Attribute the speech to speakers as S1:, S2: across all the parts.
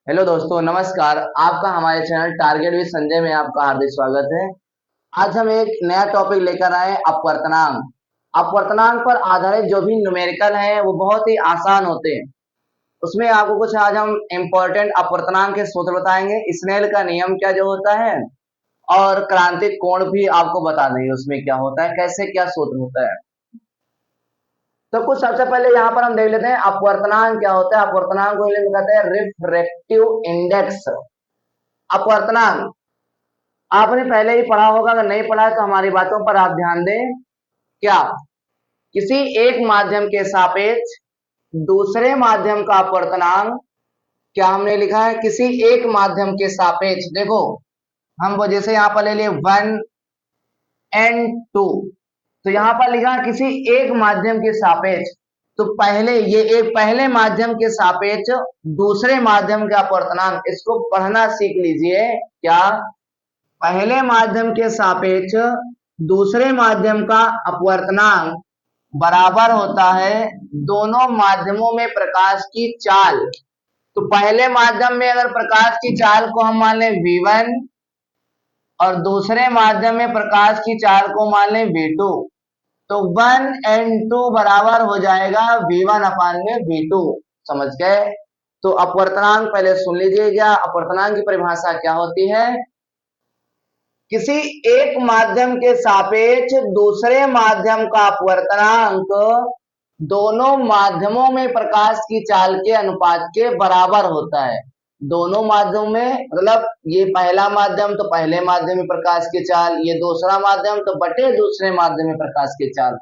S1: Hello दोस्तों, नमस्कार। आपका हमारे चैनल टारगेट विद संजय में आपका हार्दिक स्वागत है। आज हम एक नया टॉपिक लेकर आए, अपवर्तनांक। अपवर्तनांक पर आधारित जो भी न्यूमेरिकल है वो बहुत ही आसान होते हैं। उसमें आपको कुछ आज हम इम्पोर्टेंट अपवर्तनांक के सूत्र बताएंगे, स्नेल का नियम क्या जो होता है, और क्रांतिक कोण भी आपको बता देंगे उसमें क्या होता है, कैसे क्या सूत्र होता है। तो कुछ सबसे पहले यहाँ पर हम देख लेते हैं अपवर्तनांक क्या होता है। अपवर्तनांक को इंग्लिश में कहते हैं रिफ्रैक्टिव इंडेक्स। अपवर्तनांक आपने पहले ही पढ़ा होगा, अगर नहीं पढ़ा है तो हमारी बातों पर आप ध्यान दें। क्या किसी एक माध्यम के सापेक्ष दूसरे माध्यम का अपवर्तनांक, क्या हमने लिखा है किसी एक माध्यम के सापेक्ष। देखो हम वो जैसे यहाँ पर ले लिए 1 and 2, तो यहाँ पर लिखा है किसी एक माध्यम के सापेक्ष। तो पहले ये एक पहले माध्यम के सापेक्ष दूसरे माध्यम का अपवर्तनांक, इसको पढ़ना सीख लीजिए। क्या पहले माध्यम के सापेक्ष दूसरे माध्यम का अपवर्तनांक बराबर होता है दोनों माध्यमों में प्रकाश की चाल। तो पहले माध्यम में अगर प्रकाश की चाल को हम मान लें v1 और दूसरे माध्यम में प्रकाश की चाल को मान लें v2, तो 1 and 2 बराबर हो जाएगा v1 अपान में v2। समझ गए? तो अपवर्तनांक पहले सुन लीजिएगा, अपवर्तनांक की परिभाषा क्या होती है। किसी एक माध्यम के सापेक्ष दूसरे माध्यम का अपवर्तनांक दोनों माध्यमों में प्रकाश की चाल के अनुपात के बराबर होता है। दोनों माध्यमों में मतलब ये पहला माध्यम तो पहले माध्यम में प्रकाश की चाल, ये दूसरा माध्यम तो बटे दूसरे माध्यम में प्रकाश की चाल।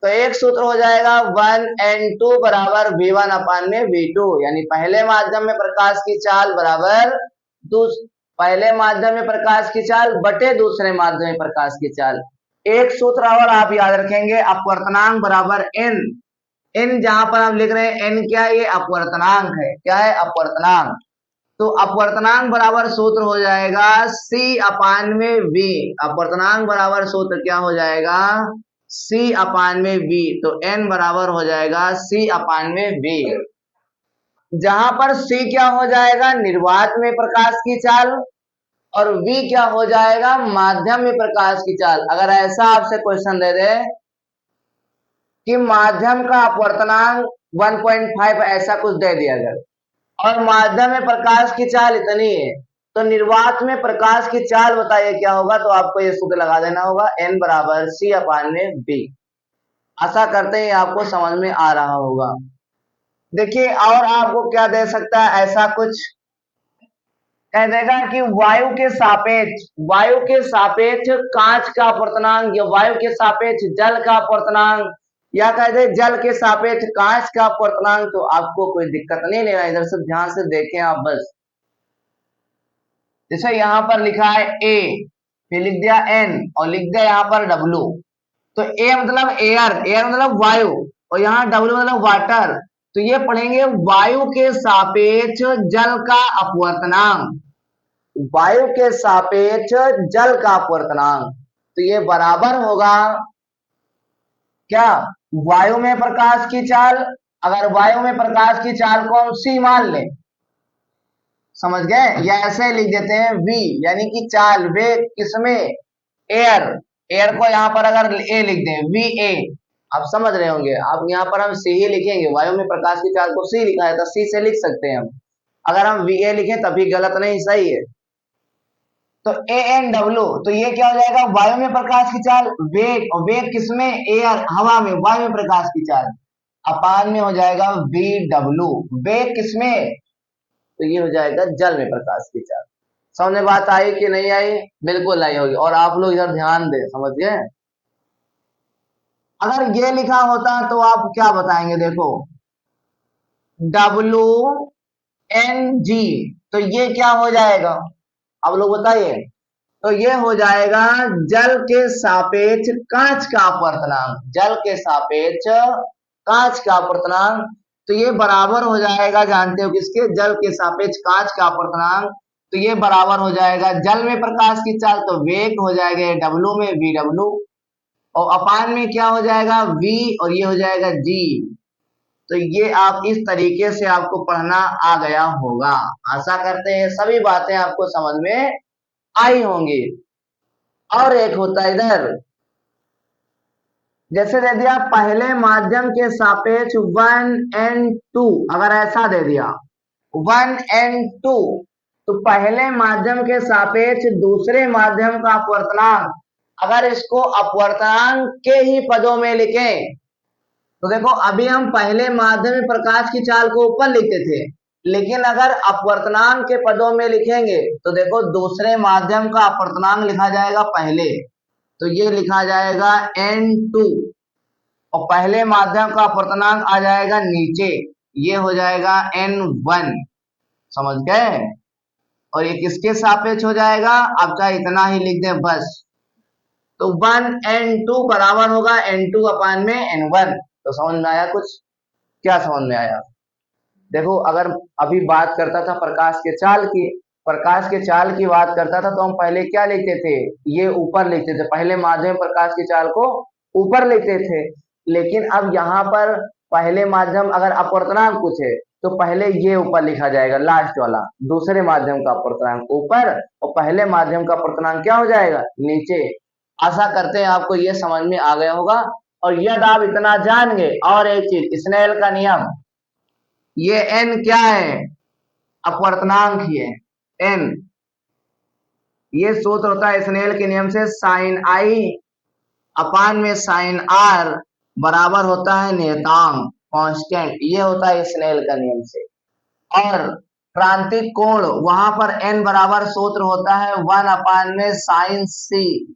S1: तो एक सूत्र हो जाएगा 1 and 2 बराबर v1 अपान में v2, यानी पहले माध्यम में प्रकाश की चाल बराबर पहले माध्यम में प्रकाश की चाल बटे दूसरे माध्यम में प्रकाश की चाल। एक सूत्र और आप याद रखेंगे, अपवर्तनांक बराबर n। n जहां पर हम लिख रहे हैं n क्या है, ये अपवर्तनांक है। क्या है? अपवर्तनांक। तो अपवर्तनांक बराबर सूत्र हो जाएगा c अपान में v। अपवर्तनांक बराबर सूत्र क्या हो जाएगा, c अपान में v। तो n बराबर हो जाएगा c अपान में v, जहां पर c क्या हो जाएगा, निर्वात में प्रकाश की चाल, और v क्या हो जाएगा, माध्यम में प्रकाश की चाल। अगर ऐसा आपसे क्वेश्चन दे दे कि माध्यम का अपवर्तनांक 1.5 ऐसा कुछ दे दिया अगर, और माध्यम में प्रकाश की चाल इतनी है, तो निर्वात में प्रकाश की चाल बताइए क्या होगा। तो आपको ये सूत्र लगा देना होगा, n बराबर c अपान में v। आशा करते हैं आपको समझ में आ रहा होगा। देखिए और आपको क्या दे सकता है, ऐसा कुछ कह देगा कि वायु के सापेक्ष कांच का अपवर्तनांक, या वायु के सापेक्ष जल का अपवर्तनांक, या कह दे जल के सापेक्ष कांच का अपवर्तनांक। तो आपको कोई दिक्कत नहीं लेना, इधर से ध्यान से देखें आप बस। जैसे यहाँ पर लिखा है A, फिर लिख दिया N और लिख दिया यहाँ पर W। तो A मतलब एयर मतलब वायु, और यहाँ W मतलब वाटर। तो ये पढ़ेंगे वायु के सापेक्ष जल का अपवर्तनांक, वायु के सापेक्ष जल का अपवर्तनांक। तो ये बराबर होगा क्या, वायु में प्रकाश की चाल। अगर वायु में प्रकाश की चाल को हम c मान लें, समझ गए, या ऐसे लिख देते हैं v, यानी कि चाल वेग किसमें, एयर। एयर को यहाँ पर अगर a लिख दें va, आप समझ रहे होंगे। आप यहाँ पर हम c ही लिखेंगे, वायु में प्रकाश की चाल को c लिखा है तो c से लिख सकते हैं हम। अगर हम va लिखें तभी गलत नहीं, सही है। तो ANW, तो ये क्या हो जाएगा, वायु में प्रकाश की चाल, वेग, और वेग किसमें, एयर हवा में, वायु में प्रकाश की चाल, अपान में हो जाएगा VW। वेग किसमें, तो ये हो जाएगा जल में प्रकाश की चाल। समझ में बात आई कि नहीं आई? बिल्कुल आई होगी। और आप लोग इधर ध्यान दें, समझ गए। अगर ये लिखा होता तो आप क्या बताएंगे, देखो WNG, तो ये क्या हो जाएगा, अब लोग बताइए। तो ये हो जाएगा जल के सापेक्ष कांच का अपवर्तनांक, जल के सापेक्ष कांच का अपवर्तनांक। तो ये बराबर हो जाएगा, जानते हो किसके, जल के सापेक्ष कांच का अपवर्तनांक। तो ये बराबर हो जाएगा जल में प्रकाश की चाल, तो वेग हो जाएगा W में VW, और अपान में क्या हो जाएगा V, और ये हो जाएगा G। तो ये आप इस तरीके से आपको पढ़ना आ गया होगा। आशा करते हैं सभी बातें आपको समझ में आई होंगी। और एक होता है इधर, जैसे दे दिया पहले माध्यम के सापेक्ष 1 and 2, अगर ऐसा दे दिया 1 and 2, तो पहले माध्यम के सापेक्ष दूसरे माध्यम का अपवर्तनांक, अगर इसको अपवर्तनांक के ही पदों में लिखें तो देखो अभी हम पहले माध्यम में प्रकाश की चाल को ऊपर लिखते थे, लेकिन अगर अपवर्तनांक के पदों में लिखेंगे तो देखो दूसरे माध्यम का अपवर्तनांक लिखा जाएगा पहले, तो ये लिखा जाएगा N2, और पहले माध्यम का अपवर्तनांक आ जाएगा नीचे, ये हो जाएगा N1। समझ गए? और ये किसके सापेक्ष हो जाएगा, आप चाहे इतना ही लिख दें बस। तो 1 N2 बराबर होगा N2 अपान में N1। तो समझ में आया कुछ? क्या समझ में आया? देखो अगर अभी बात करता था प्रकाश के चाल की, प्रकाश के चाल की बात करता था तो हम पहले क्या लिखते थे, ये ऊपर लिखते थे, पहले माध्यम प्रकाश की चाल को ऊपर लिखते थे। लेकिन अब यहाँ पर पहले माध्यम अगर अपवर्तनांक पूछे तो पहले ये ऊपर लिखा जाएगा, लास्ट वाला दूसरे माध्यम का अपवर्तनांक ऊपर और पहले माध्यम का अपवर्तनांक क्या हो जाएगा, नीचे। आशा करते हैं आपको ये समझ में आ गया होगा। और यदि आप इतना जान गए, और एक चीज स्नेल का नियम, ये n क्या है, अपवर्तनांक ही है n। ये सूत्र होता है स्नेल के नियम से, साइन आई अपान में साइन आर बराबर होता है नियतांक कांस्टेंट, ये होता है स्नेल का नियम से। और क्रांतिक कोण वहां पर n बराबर सूत्र होता है 1 अपान में साइन सी,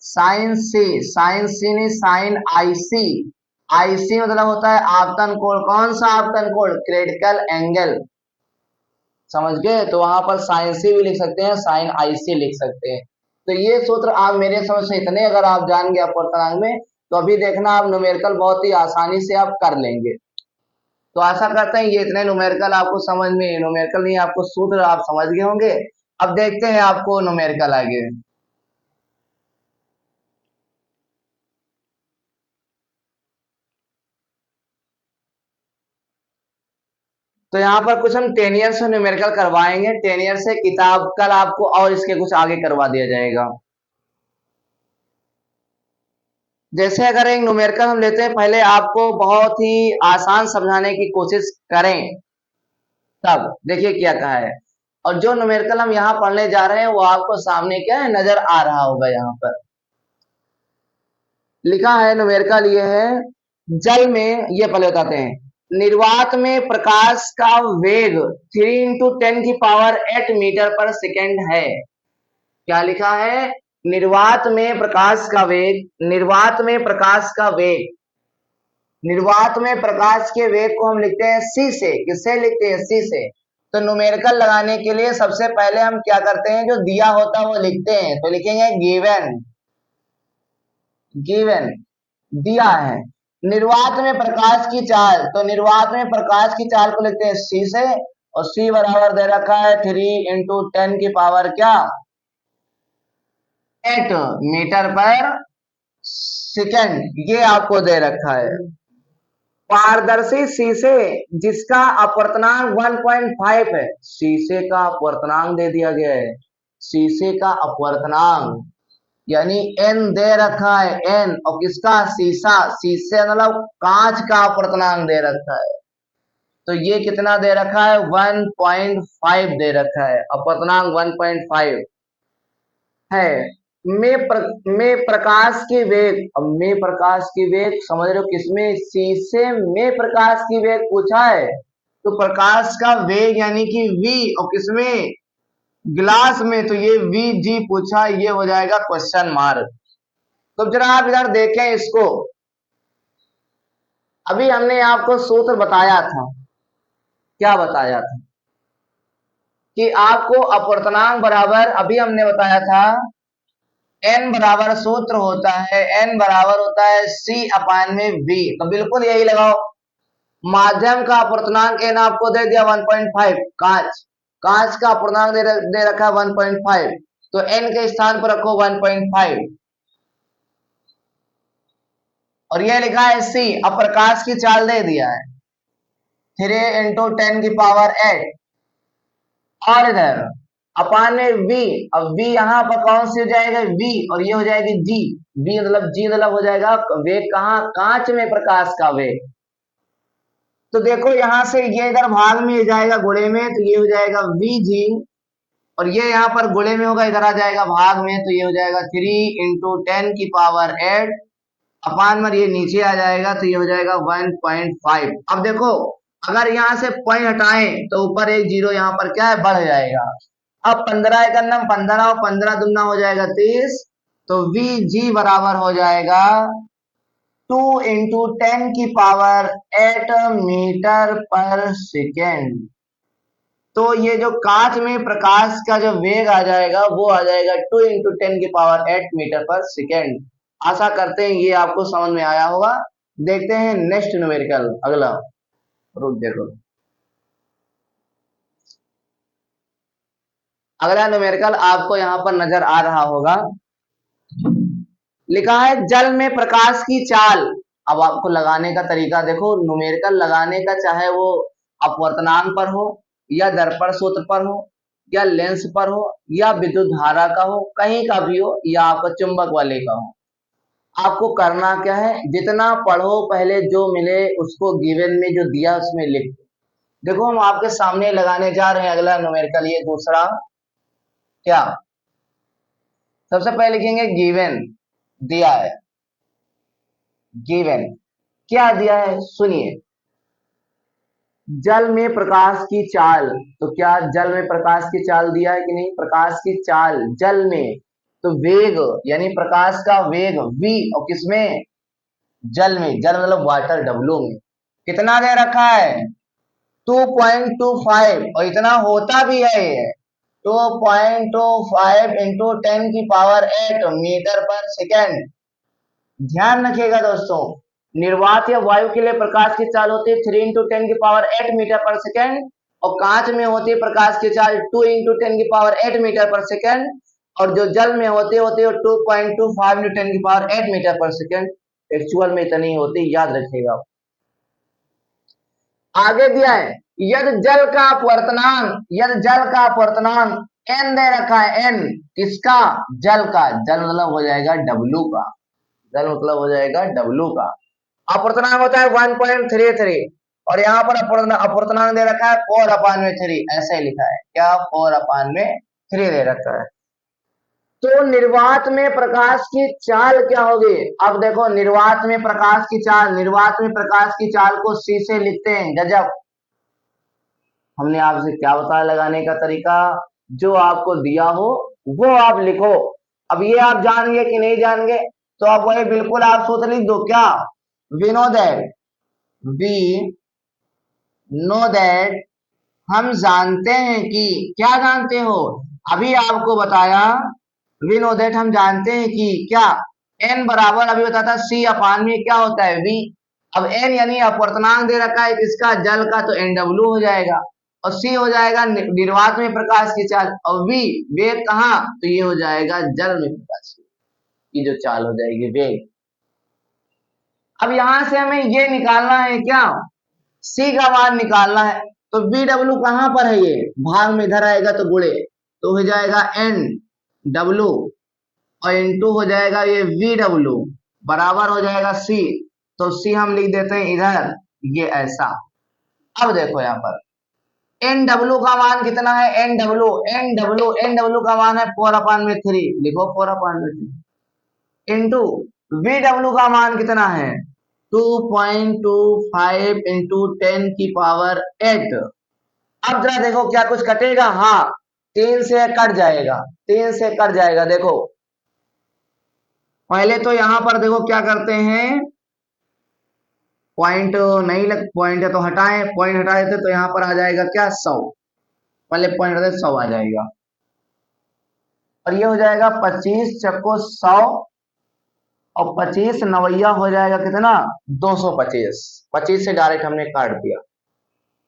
S1: साइन सी, साइन सी नहीं साइन आईसी, आईसी मतलब होता है आपतन कोण। कौन सा आपतन कोण, क्रिटिकल एंगल। समझ गए? तो वहां पर साइन सी भी लिख सकते हैं, साइन आईसी लिख सकते हैं। तो ये सूत्र आप मेरे समझ से इतने अगर आप जान गए अपवर्तनांक में, तो अभी देखना आप न्यूमेरिकल बहुत ही आसानी से आप कर लेंगे। तो आशा करते हैं ये इतने न्यूमेरिकल आपको समझ में, न्यूमेरिकल नहीं आपको सूत्र आप समझ गए होंगे। अब देखते हैं आपको न्यूमेरिकल आगे। तो यहाँ पर कुछ हम 10 ईयर से न्यूमेरिकल करवाएंगे, 10 ईयर से किताब कल आपको और इसके कुछ आगे करवा दिया जाएगा। जैसे अगर एक न्यूमेरिकल हम लेते हैं, पहले आपको बहुत ही आसान समझाने की कोशिश करें, तब देखिए क्या कहा है। और जो न्यूमेरिकल हम यहाँ पढ़ने जा रहे हैं वो आपको सामने क्या है नजर आ रहा होगा। यहाँ पर लिखा है न्यूमेरिकल ये है, जल में, ये पहले बताते हैं, निर्वात में प्रकाश का वेग 3 इंटू 10 की पावर 8 मीटर पर सेकेंड है। क्या लिखा है, निर्वात में प्रकाश का वेग, निर्वात में प्रकाश का वेग, निर्वात में प्रकाश के वेग को हम लिखते हैं c से। किससे लिखते हैं, c से। तो न्यूमेरिकल लगाने के लिए सबसे पहले हम क्या करते हैं, जो दिया होता है वो लिखते हैं। तो लिखेंगे गिवन, गिवन दिया है। निर्वात में प्रकाश की चाल, तो निर्वात में प्रकाश की चाल को लिखते हैं c से, और c बराबर दे रखा है 3 इंटू 10 की पावर क्या 8 मीटर पर सेकेंड, ये आपको दे रखा है। पारदर्शी शीशे जिसका अपवर्तनांक 1.5 है, शीशे का अपवर्तनांक दे दिया गया है, शीशे का अपवर्तनांक यानी n दे रखा है n, और किसका, शीशा, शीशे मतलब कांच का अपवर्तनांक दे रखा है। तो ये कितना दे रखा है, 1.5 दे रखा है, अपवर्तनांक 1.5 है। में प्रकाश की वेग, अब में प्रकाश की वेग समझ रहे हो किसमें, शीशे में प्रकाश की वेग पूछा है, तो प्रकाश का वेग यानी कि v, और किसमें, ग्लास में, तो ये वी जी पूछा, ये हो जाएगा क्वेश्चन मार्क। तो जरा आप इधर देखें इसको, अभी हमने आपको सूत्र बताया था, क्या बताया था कि आपको अपवर्तनांक बराबर, अभी हमने बताया था n बराबर सूत्र होता है, n बराबर होता है c अपान में v। तो बिल्कुल यही लगाओ, माध्यम का अपवर्तनांक n आपको दे दिया 1.5, कांच, कांच का अपवर्तनांक दे रखा 1.5, तो n के स्थान पर रखो 1.5। और ये लिखा है c। अब प्रकाश की चाल दे दिया है 3 × 10⁸ और इधर अपान में v। अब v यहाँ पर कौन सी हो जाएगा v, और ये हो जाएगी g। v मतलब g मतलब हो जाएगा वेग, कहाँ, कांच में प्रकाश का वेग। तो देखो यहां से ये इधर भाग में जाएगा गुणे में, तो ये हो जाएगा vg, और ये यहाँ पर गुणे में होगा, इधर आ जाएगा भाग में, तो ये हो जाएगा 3 × 10⁸ अपान में ये नीचे आ जाएगा, तो ये हो जाएगा 1.5। अब देखो अगर यहाँ से पॉइंट हटाएं तो ऊपर एक जीरो यहाँ पर क्या है, बढ़ जाएगा। अब 15 एक नम 15 और 15 दूना हो जाएगा 30, तो Vg बराबर हो जाएगा 2 × 10⁸ मीटर/सेकेंड। तो ये जो कांच में प्रकाश का जो वेग आ जाएगा वो आ जाएगा 2 × 10⁸ मीटर/सेकेंड। आशा करते हैं ये आपको समझ में आया होगा। देखते हैं नेक्स्ट न्यूमेरिकल, अगला रुक देखो। अगला न्यूमेरिकल आपको यहाँ पर नजर आ रहा होगा, लिखा है जल में प्रकाश की चाल। अब आपको लगाने का तरीका देखो, न्यूमेरिकल लगाने का, चाहे वो अपवर्तनांक पर हो या दर्पण सूत्र पर हो या लेंस पर हो या विद्युत धारा का हो, कहीं का भी हो, या आपका चुंबक वाले का हो, आपको करना क्या है, जितना पढ़ो पहले जो मिले उसको गिवन में जो दिया उसमें लिख दो। देखो हम आपके सामने लगाने जा रहे हैं अगला न्यूमेरिकल, ये दूसरा क्या, सबसे पहले लिखेंगे गिवन, दिया है, गिवन क्या दिया है सुनिए, जल में प्रकाश की चाल। तो क्या जल में प्रकाश की चाल दिया है कि नहीं, प्रकाश की चाल जल में, तो वेग यानी प्रकाश का वेग v, और किसमें, जल में, जल मतलब वाटर W में कितना दे रखा है 2.25, और इतना होता भी है ये 2.25 × 10⁸ मीटर/सेकेंड। ध्यान रखिएगा दोस्तों, निर्वात या वायु के लिए प्रकाश की चाल होती है 3 × 10⁸ मीटर/सेकेंड, और कांच में होती है प्रकाश की चाल 2 × 10⁸ मीटर/सेकेंड, और जो जल में होती है 2.25 × 10⁸ मीटर/सेकेंड। एक्चुअल में इतनी होती, याद रखिएगा। आगे दिया है यदि जल का अपवर्तनांक, यदि जल का अपवर्तनांक n दे रखा है, n किसका, जल का, जल मतलब हो जाएगा W का, जल मतलब हो जाएगा W का। अपवर्तनांक होता है 1.33, और यहाँ पर अपवर्तनांक दे रखा है 4/3, ऐसे लिखा है क्या, 4/3 दे रखा है। तो निर्वात में प्रकाश की चाल क्या होगी, अब देखो निर्वात में प्रकाश की चाल, निर्वात में प्रकाश की चाल को c से लिखते हैं, गजब। हमने आपसे क्या बताया लगाने का तरीका, जो आपको दिया हो वो आप लिखो। अब ये आप जानेंगे कि नहीं जानेंगे, तो आप वही बिल्कुल आप सोच लिख दो, क्या, वी नो दैट, हम जानते हैं कि, क्या जानते हो, अभी आपको बताया, वी नो दैट हम जानते हैं कि क्या, n बराबर अभी बताता c/में क्या होता है v। अब n यानी अपवर्तनांक दे रखा है किसका, जल का, तो nw हो जाएगा, और c हो जाएगा निर्वात में प्रकाश की चाल, और v वेग कहाँ, तो ये हो जाएगा जल में प्रकाश की जो चाल हो जाएगी वेग। अब यहां से हमें ये निकालना है क्या, c का मान निकालना है, तो bw कहां पर है, ये भाग में इधर आएगा तो गुणे, तो हो जाएगा nw, और इनटू हो जाएगा ये VW बराबर हो जाएगा C, तो C हम लिख देते हैं इधर, ये ऐसा। अब देखो यहाँ पर NW का मान कितना है, NW का मान है 4/3, लिखो 4/3, इनटू VW का मान कितना है 2.25 × 10⁸। अब जरा देखो क्या कुछ कटेगा, हाँ 3 से कट जाएगा, 3 से कट जाएगा। देखो पहले तो यहां पर देखो क्या करते हैं, पॉइंट नहीं लग, पॉइंट है तो हटाएं, पॉइंट हटा देते तो यहां पर आ जाएगा क्या 100, पहले पॉइंट हटाते 100 आ जाएगा, और ये हो जाएगा 25 चक्को 100, और 25 नवैया हो जाएगा कितना 225, 25 से डायरेक्ट हमने काट दिया।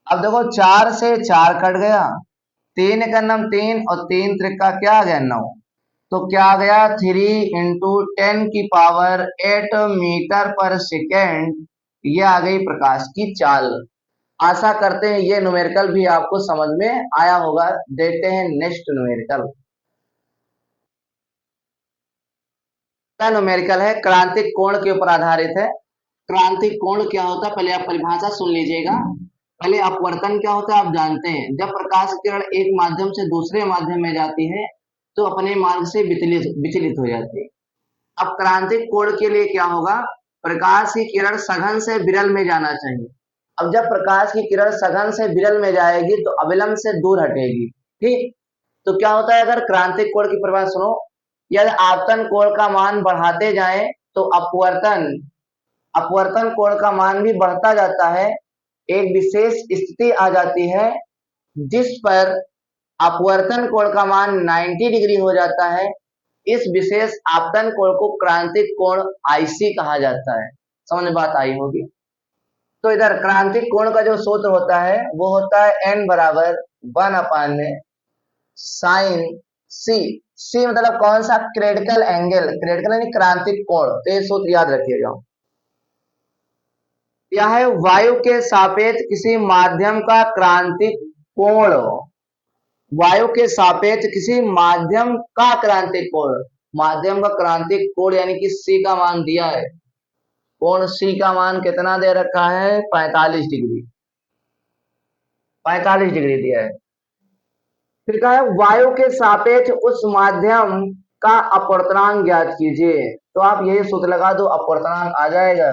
S1: अब देखो 4 से 4 कट गया, 3 का नाम 3, और 3 त्रिका क्या आ गया 9, तो क्या आ गया 3 × 10⁸ मीटर पर सेकेंड। ये आ गई प्रकाश की चाल। आशा करते हैं ये न्यूमेरिकल भी आपको समझ में आया होगा। देखते हैं नेक्स्ट न्यूमेरिकल। न्यूमेरिकल है क्रांतिक कोण के ऊपर आधारित है। क्रांतिक कोण क्या होता है, पहले आप परिभाषा सुन लीजिएगा। पहले अपवर्तन क्या होता है आप जानते हैं, जब प्रकाश किरण एक माध्यम से दूसरे माध्यम में जाती है तो अपने मार्ग से विचलित हो जाती है। अब क्रांतिक कोण के लिए क्या होगा, प्रकाश की किरण सघन से विरल में जाना चाहिए। अब जब प्रकाश की किरण सघन से विरल में जाएगी तो अविलंब से दूर हटेगी। ठीक, तो क्या होता है, अगर क्रांतिक कोण की परिभाषा सुनो, यदि आपतन कोण का मान बढ़ाते जाएं तो अपवर्तन अपवर्तन कोण का मान भी बढ़ता जाता है। एक विशेष स्थिति आ जाती है जिस पर अपवर्तन कोण का मान 90 डिग्री हो जाता है। इस विशेष आपतन कोण को क्रांतिक कोण आईसी कहा जाता है। समझ में बात आई होगी। तो इधर क्रांतिक कोण का जो सूत्र होता है वो होता है n बराबर 1/में साइन सी। सी मतलब कौन सा, क्रिटिकल एंगल, क्रिटिकल यानी क्रांतिक कोण। तो ये सूत्र याद रखिएगा। यह है वायु के सापेक्ष किसी माध्यम का क्रांतिक कोण। वायु के सापेक्ष किसी माध्यम का क्रांतिक कोण, माध्यम का क्रांतिक कोण यानी कि सी का मान दिया है। कोण सी का मान कितना दे रखा है, 45 डिग्री। 45 डिग्री दिया है। फिर कहा है वायु के सापेक्ष उस माध्यम का अपवर्तनांक ज्ञात कीजिए। तो आप यही सूत्र लगा दो, अपवर्तनांक आ जाएगा।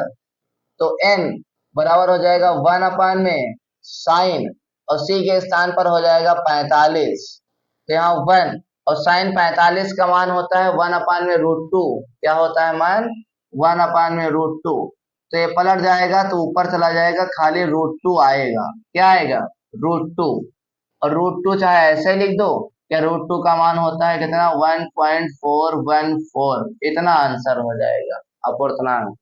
S1: तो n बराबर हो जाएगा 1/में साइन, और c के स्थान पर हो जाएगा 45। तो यहाँ 1 और साइन 45 का मान होता है 1/√2। क्या होता है मान, 1/√2। तो ये पलट जाएगा तो ऊपर चला जाएगा, खाली √2 आएगा। क्या आएगा, √2। और √2 चाहे ऐसे लिख दो, क्या √2 का मान होता है कितना, 1.414। इतना आंसर हो जाएगा अपवर्तनांक।